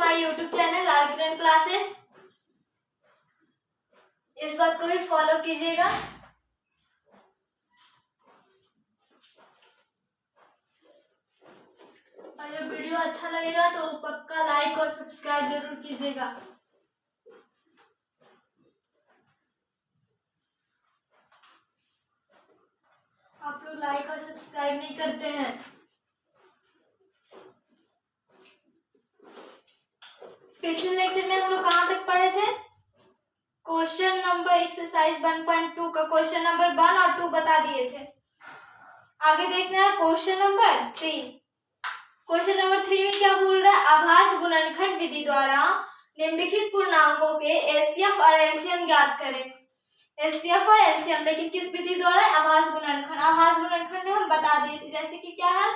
My YouTube channel Lal Kiran classes. इस बात को भी फॉलो कीजिएगा। और जो वीडियो अच्छा लगेगा तो पक्का लाइक और सब्सक्राइब जरूर कीजिएगा। आप लोग लाइक और सब्सक्राइब नहीं करते हैं। पिछले लेक्चर में हम लोग कहाँ तक पढ़े थे? क्वेश्चन नंबर एक्सरसाइज 1.2 का क्वेश्चन नंबर 1 और 2 बता दिए थे। आगे देखना है क्वेश्चन नंबर 3। क्वेश्चन नंबर 3 में क्या बोल रहा है? आभास गुणनखंड विधि द्वारा निम्नलिखित पूर्णांकों के एचसीएफ और एलसीएम ज्ञात करें। एचसीएफ और एलसीएम, लेकिन किस विधि द्वारा? आभास गुणनखंड। आभास गुणनखंड में हम बता दिए थे, जैसे कि क्या है,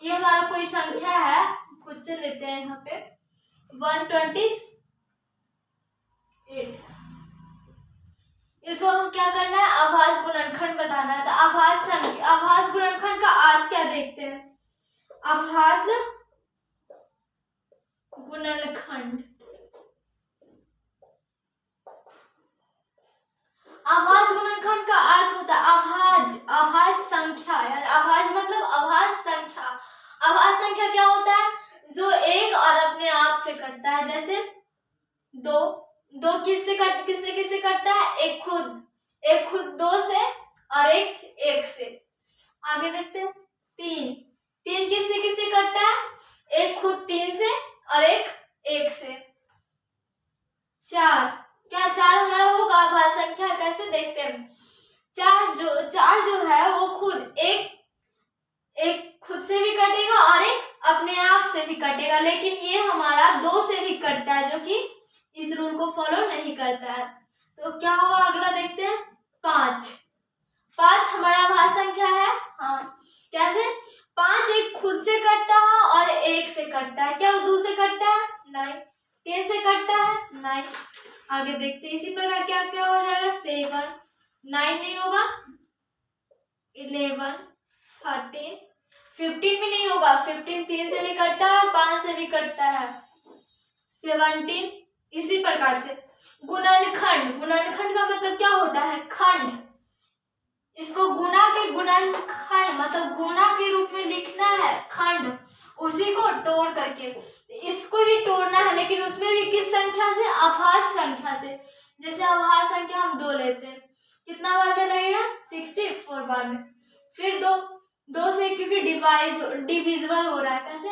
ये हमारा कोई संख्या है, खुद से लेते हैं यहाँ पे 128। इसको हम क्या करना है? आभास गुणनखंड बताना है। तो आभास गुणनखंड का अर्थ क्या देखते हैं। आभास गुणनखंड, आभास गुणनखंड का अर्थ होता है आभास संख्या। यार आभास मतलब आभास संख्या। आभास संख्या क्या होता है? जो एक और अपने आप से कटता है। जैसे दो किससे कटता है? एक खुद दो से और एक से। आगे देखते हैं तीन किससे कटता है? एक खुद 3 से और एक से। 4 हमारा होगा आभास संख्या। कैसे देखते हैं? 4 जो है वो खुद एक खुद से भी कटेगा और एक अपने आप से भी कटेगा, लेकिन ये हमारा 2 से भी कटता है, जो कि इस रूल को फॉलो नहीं करता है। तो क्या होगा? अगला देखते हैं 5 हमारा आभास संख्या है। हाँ, कैसे? 5 एक खुद से कटता है और एक से कटता है। क्या वो 2 से कटता है? नहीं। 3 से कटता है? नहीं। आगे देखते हैं इसी प्रकार क्या क्या हो जाएगा। 7 9 नहीं होगा, 11 13 15 भी नहीं होगा। 15 3 से भी कटता है और 5 से भी कटता है। 17 इसी प्रकार से। गुणनखंड का मतलब क्या होता है? खंड। इसको गुणा के गुणनखंड मतलब गुणा के रूप में लिखना है, खंड, उसी को तोड़ करके इसको ही तोड़ना है, लेकिन उसमें भी किस संख्या से? आभास संख्या से। जैसे आभास संख्या हम 2 लेते हैं, कितना बार में लगेगा? 64 बार में। फिर 2 से, क्योंकि डिविजिबल हो रहा है। कैसे?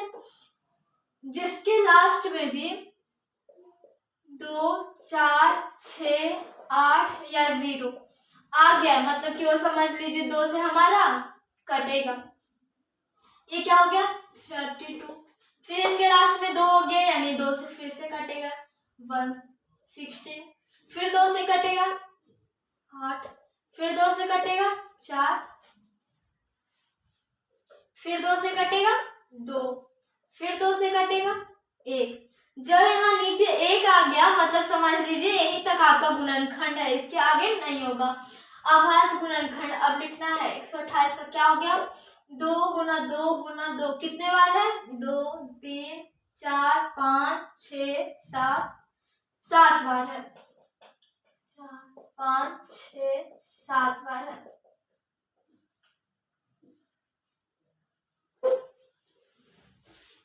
जिसके लास्ट में भी 2 4 6 8 या 0 आ गया, मतलब कि वो समझ लीजिए 2 से हमारा कटेगा। ये क्या हो गया? 32। फिर इसके लास्ट में 2 हो गया, यानी 2 से फिर से कटेगा 116। फिर 2 से कटेगा 8, फिर 2 से कटेगा 4, फिर 2 से कटेगा 2, फिर 2 से कटेगा 1। जब यहाँ नीचे 1 आ गया, मतलब समझ लीजिए यहीं तक आपका गुणनखंड है, इसके आगे नहीं होगा। आभास गुणनखंड अब लिखना है 128 का। क्या हो गया? 2 गुना 2 गुना 2 कितने बार है? 2 3 4 5 6 7 बार है। 4 5 6 7 बार है।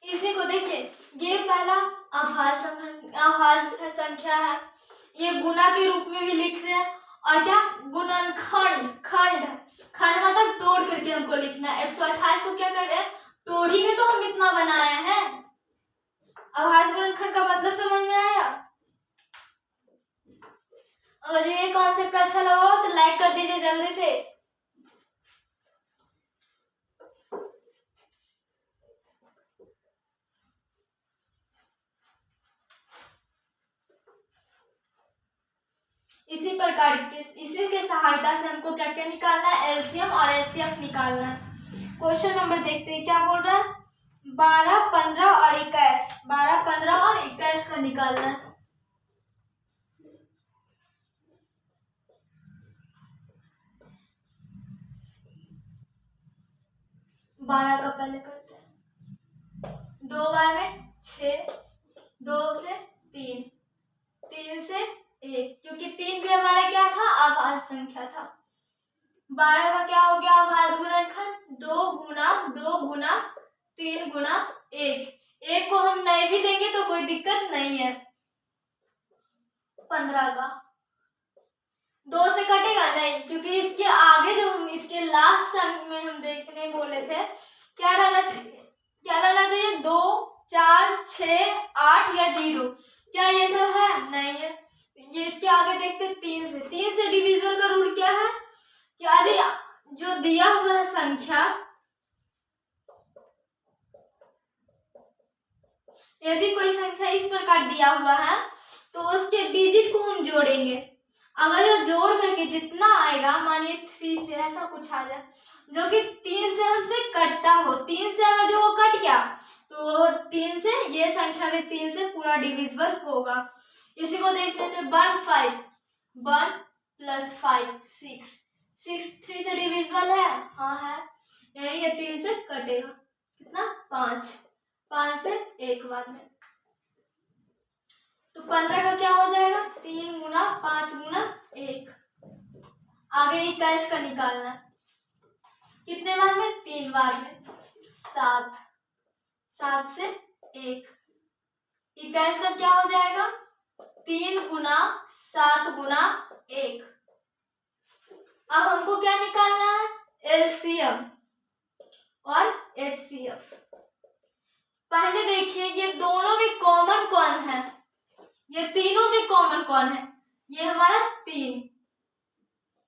इसी को देखिए, ये पहला आभास संख्या है, ये गुना के रूप में भी लिख रहे हैं। और क्या? गुणनखंड, खंड मतलब तोड़ करके हमको लिखना है। 128 को क्या कर रहे हैं? तोड़ी में तो हम इतना बनाए हैं। आभास गुणनखंड का मतलब समझ में आया? अगर ये कॉन्सेप्ट अच्छा लगा हो तो लाइक कर दीजिए जल्दी से। इसी प्रकार के इसी के सहायता से हमको क्या क्या निकालना है? एलसीएम और एचसीएफ निकालना है। क्वेश्चन नंबर देखते हैं क्या बोल रहा है। 12 15 और 21 का निकालना है। 12 का पहले करते हैं। 2 बार में 6, 2 से 3, 3 से 1, क्योंकि 3 भी हमारा क्या था, आभाज्य संख्या था। 12 का क्या हो गया आभाज्य गुणनखंड, 2 गुना 2 गुना 3 गुना 1, 1 को हम नहीं भी लेंगे तो कोई दिक्कत नहीं है। 15 का 2 से कटेगा नहीं, क्योंकि इसके आगे जो हम इसके लास्ट अंक में हम देखने बोले थे, क्या रहना चाहिए 2, 4, 6, 8 या 0, क्या ये सब है, नहीं है। ये इसके आगे देखते 3 से डिविजन का रूल क्या है, कि यदि जो दिया हुआ है संख्या, यदि कोई संख्या इस प्रकार दिया हुआ है तो उसके डिजिट को हम जोड़ेंगे। अगर ये जोड़ करके जितना आएगा, मानिए 3 से ऐसा कुछ आ जाए जो कि 3 से हमसे कटता हो, 3 से अगर जो वो कट गया तो 3 से ये संख्या भी 3 से पूरा डिविजिबल होगा। इसी को देख लेते हैं 1 5, 1 + 5 6, 6 3 से डिविजिबल है, हाँ है, यानी ये 3 से कटेगा, कितना 5, 5 से 1 बाद में, तो 15 का क्या हो जाएगा 3 गुना 5 गुना 1। आगे 21 का निकालना है, कितने बार में 3 बार में, 7, 7 से 1, 21 का क्या हो जाएगा 3 गुना 7 गुना 1। अब हमको क्या निकालना है, एलसीएम और एचसीएफ। पहले देखिए ये दोनों में कॉमन कौन है, ये तीनों में कॉमन कौन है, ये हमारा 3,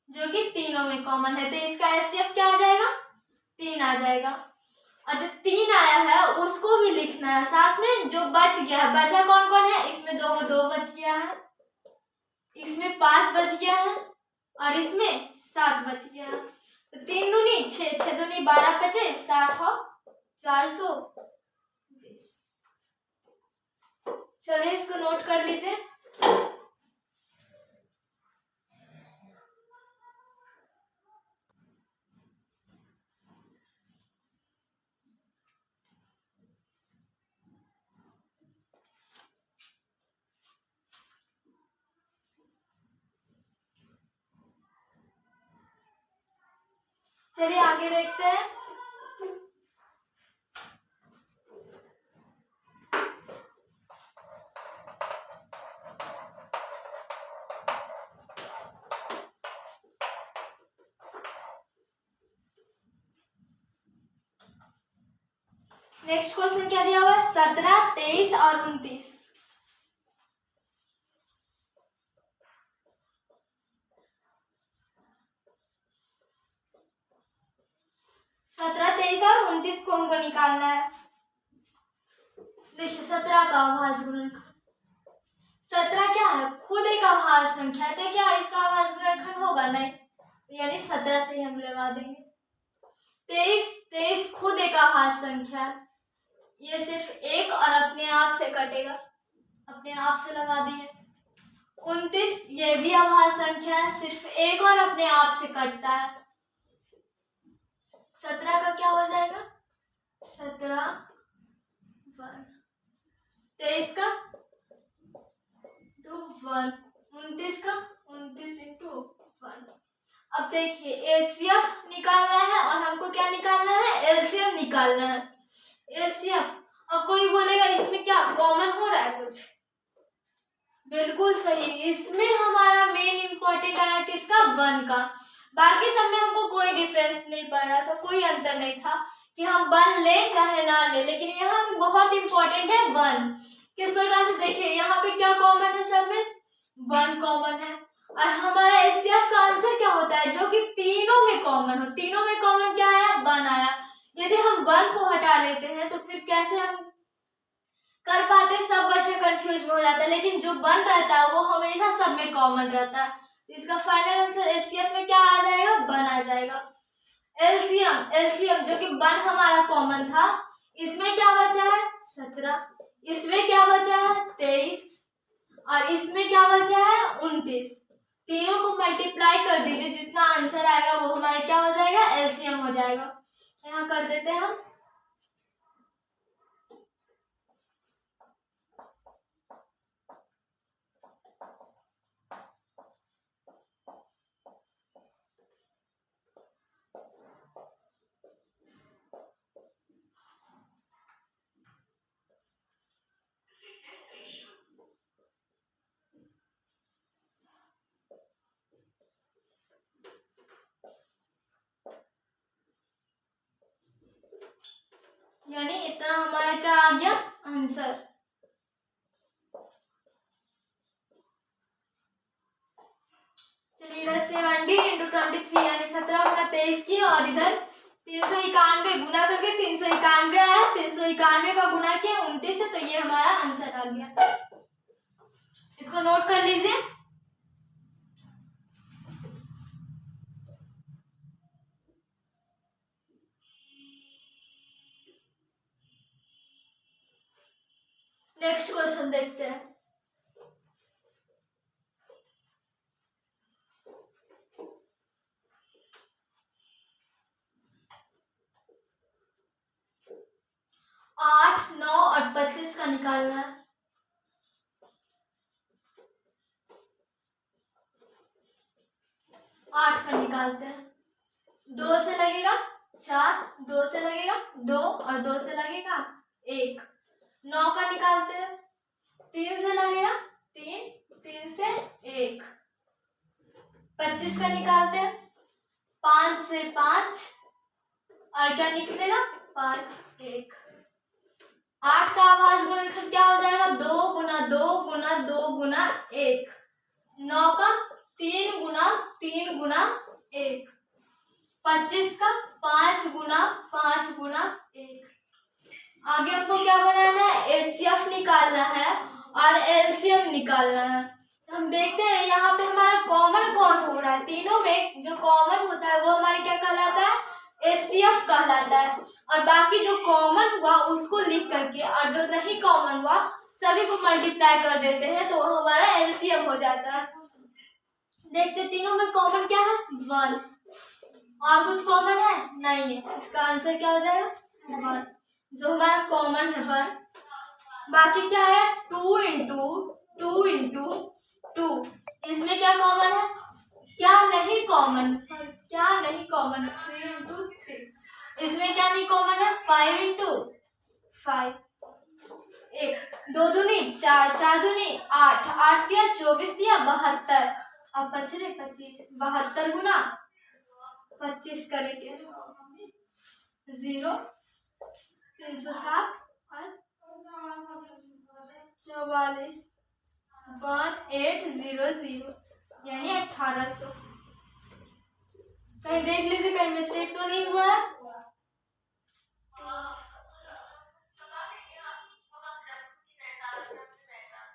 जो कि तीनों में कॉमन है, तो इसका एचसीएफ क्या आ जाएगा 3 आ जाएगा। और जो 3 आया है उसको भी लिखना है साथ में, जो बच गया है, बचा कौन कौन है, इसमें 2 बच गया है, इसमें 5 बच गया है और इसमें 7 बच गया है, तो 3 दूनी 6, 6 दूनी 12 बचे 60 और 420। चलिए इसको नोट कर लीजिए। चलिए आगे देखते हैं। नेक्स्ट क्वेश्चन क्या दिया हुआ है, 17, 23 और 29। 17, 23 और 29 को हमको निकालना है। देखिए 17 का अभाज्य गुणनखंड, 17 क्या है, खुद एक अभाज्य संख्या है, तो क्या इसका अभाज्य गुणनखंड होगा, नहीं, यानी 17 से ही हम लगा देंगे। 23 खुद एक अभाज्य संख्या है, ये सिर्फ 1 और अपने आप से कटेगा, अपने आप से लगा दिए। 29 ये भी अभाज्य संख्या है, सिर्फ 1 और अपने आप से कटता है। 17 का क्या हो जाएगा 17 1, 23 का 2 1, 29 का 29 × 1। अब देखिए एचसीएफ निकालना है और हमको क्या निकालना है, एलसीएम निकालना है। एचसीएफ, अब कोई बोलेगा इसमें क्या कॉमन हो रहा है कुछ, बिल्कुल सही, इसमें हमारा मेन इंपॉर्टेंट आया किसका 1 का, बाकी सब में हमको कोई डिफरेंस नहीं पड़ रहा था, कोई अंतर नहीं था कि हम 1 ले चाहे ना ले, लेकिन यहाँ पे बहुत इंपॉर्टेंट है 1। किस प्रकार से देखिए यहाँ पे क्या कॉमन है, सब में 1 कॉमन है, और हमारा एचसीएफ का आंसर क्या होता है, जो कि तीनों में कॉमन हो, तीनों में कॉमन क्या आया 1 आया। यदि हम 1 को हटा लेते हैं तो फिर कैसे हम कर पाते, सब बच्चे कंफ्यूज हो जाते हैं, लेकिन जो 1 रहता है वो हमेशा सब में कॉमन रहता है। इसका फाइनल आंसर एचसीएफ में क्या आ जाएगा 1 आ जाएगा। एलसीएम जो कि 1 हमारा कॉमन था, इसमें क्या बचा है 17, इसमें क्या बचा है 23 और इसमें क्या बचा है 29। तीनों को मल्टीप्लाई कर दीजिए, जितना आंसर आएगा वो हमारा क्या हो जाएगा एलसीएम हो जाएगा। यहाँ कर देते हैं हम। आंसर। चलिए इधर 70 इंटू 23 यानी 17 गुना 23 की, और इधर 391 गुना करके 391 आया, 391 का गुना किया 29 है, तो ये हमारा आंसर आ गया। इसको नोट कर लीजिए। नेक्स्ट क्वेश्चन देखते हैं। आठ, 9 और 25 का निकालना है। 8 का निकालते हैं। 2 से लगेगा 4, 2 से लगेगा 2 और 2 से लगेगा 1। 9 का निकालते हैं। 3 से लगेगा 3, 3 से 1। 25 का निकालते हैं। 5 से 5 और क्या निकलेगा 5, 1। 8 का आभाज्य गुणनखंड क्या हो जाएगा 2 गुना 2 गुना 2 गुना 1। 9 का 3 गुना 3 गुना 1। 25 का 5 गुना 5 गुना 1। आगे हमको क्या बनाना है, एचसीएफ निकालना है और एलसीएम निकालना है। तो हम देखते हैं यहाँ पे हमारा कॉमन कौन हो रहा है। तीनों में जो कॉमन होता है वो हमारे क्या कहलाता है, एचसीएफ कहलाता है। और बाकी जो कॉमन हुआ उसको लिख करके और जो नहीं कॉमन हुआ सभी को मल्टीप्लाई कर देते हैं, तो हमारा एलसीएम हो जाता है। देखते तीनों में कॉमन क्या है 1, और कुछ कॉमन है नहीं है, इसका आंसर क्या हो जाएगा 1। जो हमारा कॉमन है 1। बाकी क्या है 2 इंटू 2 इंटू 2। इसमें क्या कॉमन है, क्या नहीं कॉमन, सॉरी क्या नहीं कॉमन है 3 इंटू 3। इसमें क्या नहीं कॉमन है 5 इंटू 5। 1 2 दूनी 4, 4 दूनी 8, 8 दिया 24 दिया 72। अब बचे 25। 72 गुना 25 करेंगे 0, 360 और 44 1800 यानी 1800। कहीं देख लीजिए कहीं मिस्टेक तो नहीं हुआ है।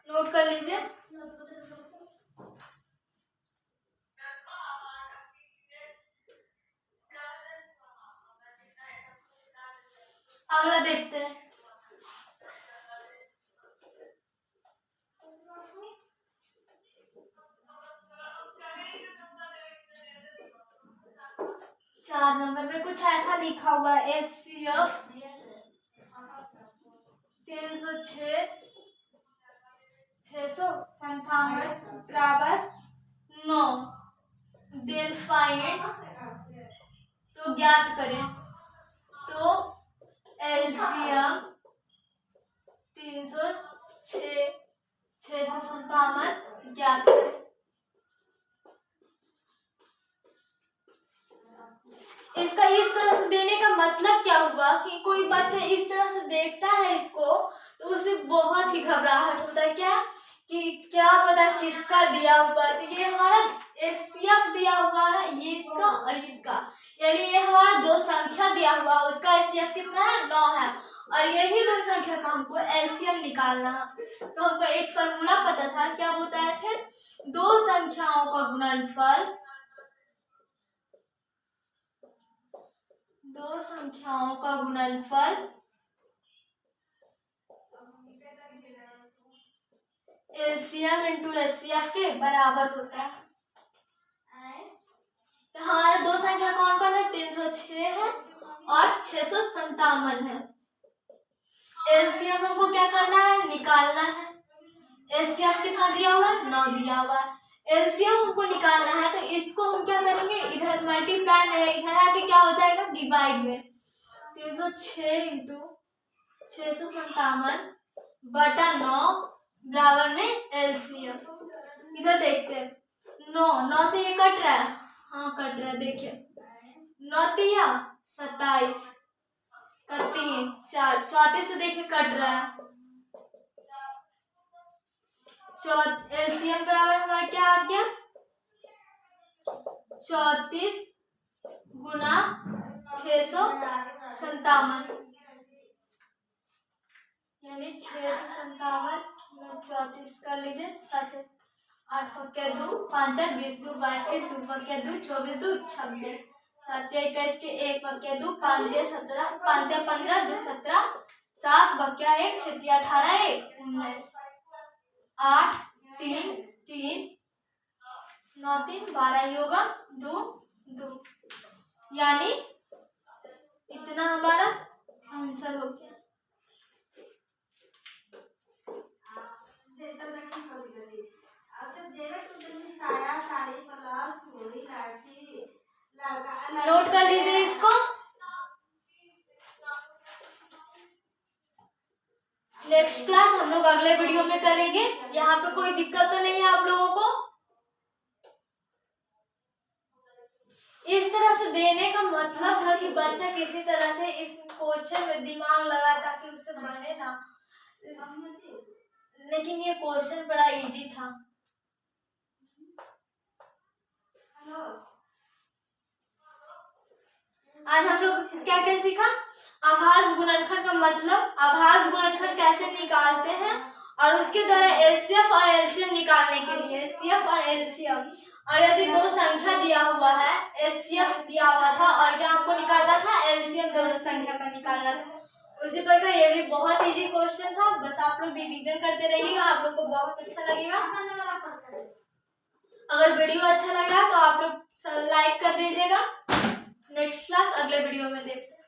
नोट कर लीजिए। अगला देखते हैं। चार नंबर में कुछ ऐसा लिखा हुआ है एचसीएफ 306 697 बराबर 9। देन फाइंड, तो ज्ञात करें। तो एलसीएम 306 697 ज्ञात करें। इसका इस तरह से देने का मतलब क्या हुआ कि कोई बच्चा इस तरह से देखता है इसको तो उसे बहुत ही घबराहट होता है, क्या कि क्या पता किसका दिया हुआ है। तो ये हमारा एचसीएफ दिया हुआ है, ये इसका और इसका, यानी ये हमारा 2 संख्या दिया हुआ, उसका एचसीएफ कितना है 9 है, और यही 2 संख्या का हमको एलसीएम निकालना है। तो हमको एक फॉर्मूला पता था, क्या बताए थे, 2 संख्याओं का गुणनफल, 2 संख्याओं का गुणनफल एलसीएम इंटू एचसीएफ के बराबर होता है। तो हमारा 2 संख्या कौन कौन है, 306 है और 657 है। एलसीएम हमको क्या करना है, निकालना है। एचसीएफ कितना दिया हुआ है 9 दिया हुआ है। एलसीएम हमको निकालना है, तो इसको हम क्या करेंगे, इधर मल्टीप्लाई में है, इधर आके क्या हो जाएगा डिवाइड में। 306 इंटू 657 बटा 9 बराबर में एलसीएम। इधर देखते हैं 9 से ये कट रहा है, हाँ कट रहा है, देखिए 9 तिया 27 का 3 4, 34 से देखिए कट रहा है, एलसीएम बराबर हमारा क्या आ गया 34 गुना 657 यानी 657 में 34 कर लीजिए 60 8 पक्के 2 5 4 20 2 22 के 2 पक्के 2 24 2 26 7 21 के 1 पक्के 2 5 17 5 15 2 17 7 बक्या 1 6 18 1 19 8 3 3 9 3 12 ही होगा 2 2 यानी इतना हमारा आंसर हो गया। नोट कर लीजिए इसको। नेक्स्ट क्लास हम लोग अगले वीडियो में करेंगे। यहाँ पे कोई दिक्कत तो नहीं है आप लोगों को? इस तरह से देने का मतलब था कि बच्चा किसी तरह से इस क्वेश्चन में दिमाग लगाए ताकि उससे बने ना, लेकिन ये क्वेश्चन बड़ा इजी था। आज हम लोग क्या क्या सीखा? आभास गुणनखंड का मतलब, आभास गुणनखंड कैसे निकालते हैं और उसके द्वारा एचसीएफ और एलसीएम निकालने के लिए एचसीएफ और एलसीएम, और यदि दो संख्या दिया हुआ है, एचसीएफ दिया हुआ था और क्या आपको निकालना था एलसीएम, दोनों संख्या का निकालना था। उसी प्रकार ये भी बहुत इजी क्वेश्चन था, बस आप लोग रिवीजन करते रहिएगा, आप लोग को बहुत अच्छा लगेगा। अगर वीडियो अच्छा लगा तो आप लोग लाइक कर दीजिएगा। नेक्स्ट क्लास अगले वीडियो में देखते हैं।